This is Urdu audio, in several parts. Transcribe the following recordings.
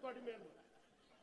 ਤੁਹਾਡੀ ਮਿਹਰਬਾਨੀ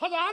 1000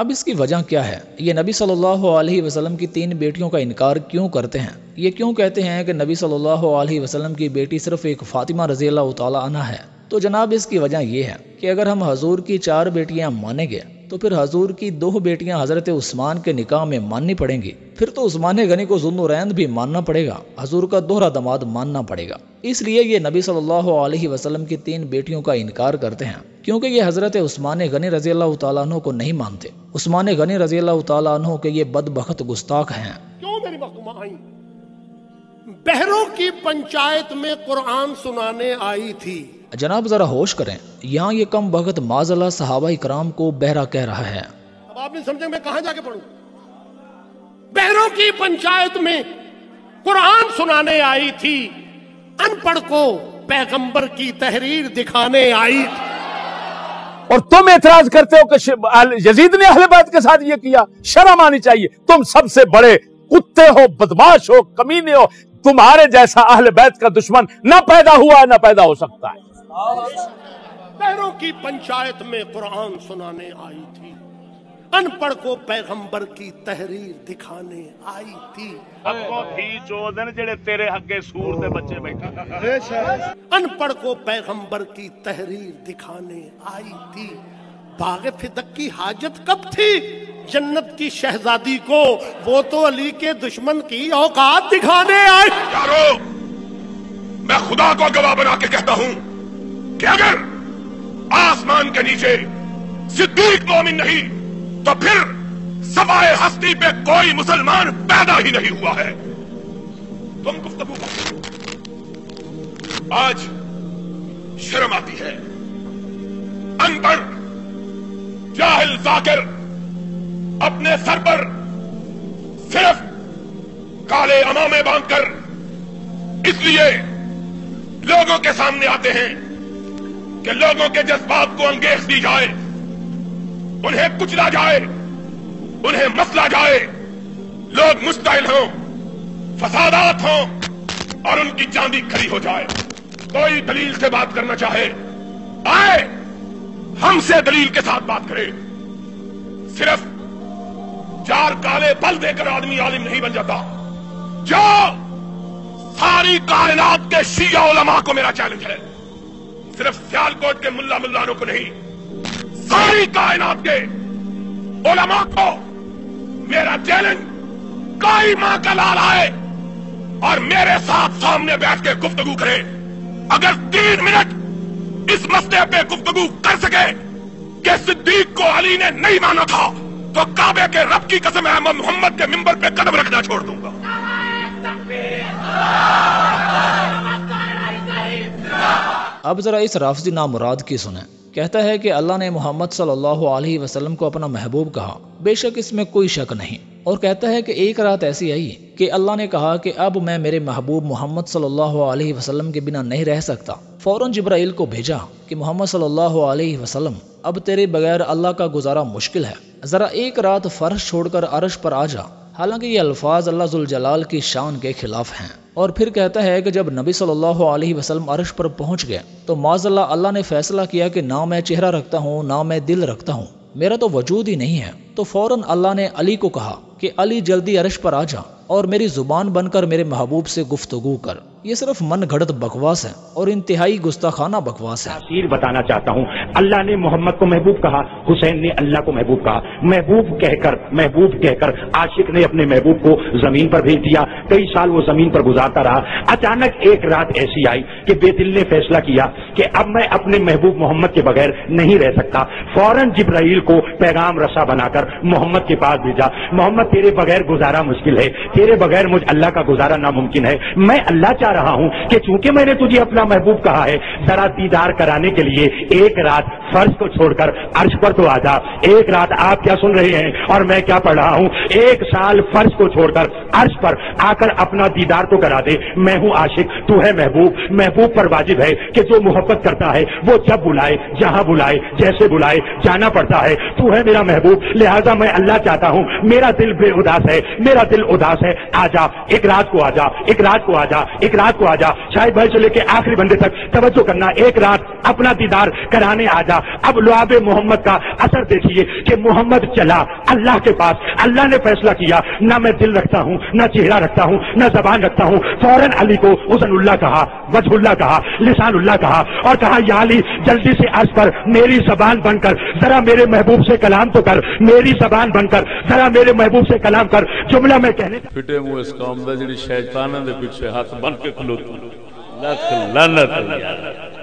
اب اس کی وجہ کیا ہے؟ یہ نبی صلی اللہ علیہ وسلم کی 3 بیٹیوں کا انکار کیوں کرتے ہیں؟ یہ کیوں کہتے ہیں کہ نبی صلی اللہ علیہ وسلم کی بیٹی صرف ایک فاطمہ رضی اللہ تعالی عنہ ہے؟ تو جناب اس کی وجہ یہ ہے کہ اگر ہم حضور کی 4 بیٹیاں مانیں گے تو پھر حضور کی 2 بیٹیاں حضرت عثمان کے نکاح میں ماننی پڑیں گی، پھر تو عثمان غنی کو ذو النورین بھی ماننا پڑے گا، حضور کا دوہرا داماد ماننا پڑے گا۔ اس لیے یہ نبی صلی اللہ علیہ وسلم کی 3 بیٹیوں کا انکار کرتے ہیں، کیونکہ یہ حضرت عثمان غنی رضی اللہ تعالیٰ عنہ کو نہیں مانتے۔ عثمان غنی رضی اللہ تعالیٰ عنہ کے یہ بدبخت گستاخ ہیں۔ کیوں میری محکمہ آئی؟ بہروں کی پنچایت میں قرآن سنانے آئی تھی۔ جناب ذرا ہوش کریں، یہاں یہ کم بخت معاذ اللہ صحابہ اکرام کو بہرا کہہ رہا ہے۔ اب آپ نے سمجھا میں کہاں جا کے پڑھوں؟ بہروں کی پنچایت میں قرآن سنانے آئی تھی، ان پڑھ کو پیغمبر کی تحریر دکھانے آئی تھی۔ اور تم اعتراض کرتے ہو کہ یزید نے اہل بیت کے ساتھ یہ کیا؟ شرم آنی چاہیے، تم سب سے بڑے کتے ہو، بدماش ہو، کمینے ہو، تمہارے جیسا اہل بیت کا دشمن نہ پیدا ہوا ہے نہ پیدا ہو سکتا ہے۔ بہروں کی پنچایت میں قرآن سنانے آئی تھی، ان پڑھ کو پیغمبر کی تحریر دکھانے آئی تھی۔ اگوں تھی چودن جڑے تیرے حقے سور دے بچے بیٹھے، ان پڑھ کو پیغمبر کی تحریر دکھانے آئی تھی۔ باغ فدق کی حاجت کب تھی جنت کی شہزادی کو؟ وہ تو علی کے دشمن کی اوقات دکھانے آئی۔ یارو، میں خدا کو گواہ بنا کے کہتا ہوں کہ اگر آسمان کے نیچے صدیق مومن نہیں تو پھر سوائے ہستی پہ کوئی مسلمان پیدا ہی نہیں ہوا ہے۔ تم گفتگو آج شرم آتی ہے، ان پڑھ جاہل ذاکر اپنے سر پر صرف کالے عمامے باندھ کر اس لیے لوگوں کے سامنے آتے ہیں کہ لوگوں کے جذبات کو انگیخ دی جائے، انہیں کچلا جائے، انہیں مسلا جائے، لوگ مشتعل ہوں، فسادات ہوں اور ان کی چاندی کھڑی ہو جائے۔ کوئی دلیل سے بات کرنا چاہے آئے، ہم سے دلیل کے ساتھ بات کرے۔ صرف 4 کالے بل دے کر آدمی عالم نہیں بن جاتا۔ جو ساری کائنات کے شیعہ علماء کو میرا چیلنج ہے، صرف سیالکوٹ کے ملا ملانوں کو نہیں، ساری کائنات کے علماء کو میرا چیلنج، کوئی ماں کا لال آئے اور میرے ساتھ سامنے بیٹھ کے گفتگو کرے، اگر 3 منٹ اس مسئلے پہ گفتگو کر سکے کہ صدیق کو علی نے نہیں مانا تھا تو کعبے کے رب کی قسم ہے میں محمد کے منبر پہ قدم رکھنا چھوڑ دوں گا۔ اب ذرا اس رافضی نامراد کی سنیں۔ کہتا ہے کہ اللہ نے محمد صلی اللہ علیہ وسلم کو اپنا محبوب کہا، بے شک اس میں کوئی شک نہیں، اور کہتا ہے کہ ایک رات ایسی آئی کہ اللہ نے کہا کہ اب میں میرے محبوب محمد صلی اللہ علیہ وسلم کے بنا نہیں رہ سکتا۔ فوراً جبرائیل کو بھیجا کہ محمد صلی اللہ علیہ وسلم اب تیرے بغیر اللہ کا گزارا مشکل ہے، ذرا ایک رات فرش چھوڑ کر عرش پر آ جا۔ حالانکہ یہ الفاظ اللہ ذوالجلال کی شان کے خلاف ہیں۔ اور پھر کہتا ہے کہ جب نبی صلی اللہ علیہ وسلم عرش پر پہنچ گئے تو معاذ اللہ نے فیصلہ کیا کہ نہ میں چہرہ رکھتا ہوں نہ میں دل رکھتا ہوں، میرا تو وجود ہی نہیں ہے۔ تو فوراً اللہ نے علی کو کہا کہ علی جلدی عرش پر آ جا اور میری زبان بن کر میرے محبوب سے گفتگو کر۔ یہ صرف من گھڑت بکواس ہے اور انتہائی گستاخانہ بکواس ہے۔ تاثیر بتانا چاہتا ہوں، اللہ نے محمد کو محبوب کہا، حسین نے اللہ کو محبوب کہا، محبوب کہہ کر عاشق نے اپنے محبوب کو زمین پر بھیج دیا، کئی سال وہ زمین پر گزارتا رہا۔ اچانک ایک رات ایسی آئی کہ بے دل نے فیصلہ کیا کہ اب میں اپنے محبوب محمد کے بغیر نہیں رہ سکتا۔ فوراً جبرائیل کو پیغام رسا بنا کر محمد کے پاس بھیجا، محمد تیرے بغیر گزارا مشکل ہے، تیرے بغیر مجھ اللہ کا گزارا ناممکن ہے، میں اللہ چاہ رہا ہوں کہ چونکہ میں نے تجھے اپنا محبوب کہا ہے، ذرا دیدار کرانے کے لیے ایک رات فرش کو چھوڑ کر عرش پر تو آ جا۔ ایک رات آپ کیا سن رہے ہیں اور میں کیا پڑھ رہا ہوں، 1 سال فرش کو چھوڑ کر عرش پر آ کر اپنا دیدار تو کرا دے۔ میں ہوں عاشق، تو ہے محبوب، محبوب پر واجب ہے کہ جو محبت کرتا ہے وہ جب بلائے، جہاں بلائے، جیسے بلائے جانا پڑتا ہے۔ تو ہے میرا محبوب، لہذا میں اللہ چاہتا ہوں، میرا دل بے اداس ہے، میرا دل اداس ہے، آ جا، ایک رات کو آ جا، ایک رات کو آ جا، ایک رات کو آ جا۔ شاید بھائی سے لے کے آخری بندے تک توجہ کرنا، ایک رات اپنا دیدار کرانے آ جا۔ اب لعاب محمد کا اثر دیکھیے کہ محمد چلا اللہ کے پاس، اللہ نے فیصلہ کیا نہ میں دل رکھتا ہوں، نہ چہرہ رکھتا ہوں، نہ زبان رکھتا ہوں، فوراً علی کو اذن اللہ کہا، وجہ اللہ کہا، لسان اللہ کہا، اور کہا یا علی جلدی سے عرض کر، میری زبان بن کر ذرا میرے محبوب سے کلام تو کر، میری زبان بن کر ذرا میرے محبوب سے کلام کر، جملہ میں کہنے پھٹے منہ اس قوم دا جڑی شیطاناں دے پیچھے ہاتھ بن کے کھلوتی، لکھ لعنت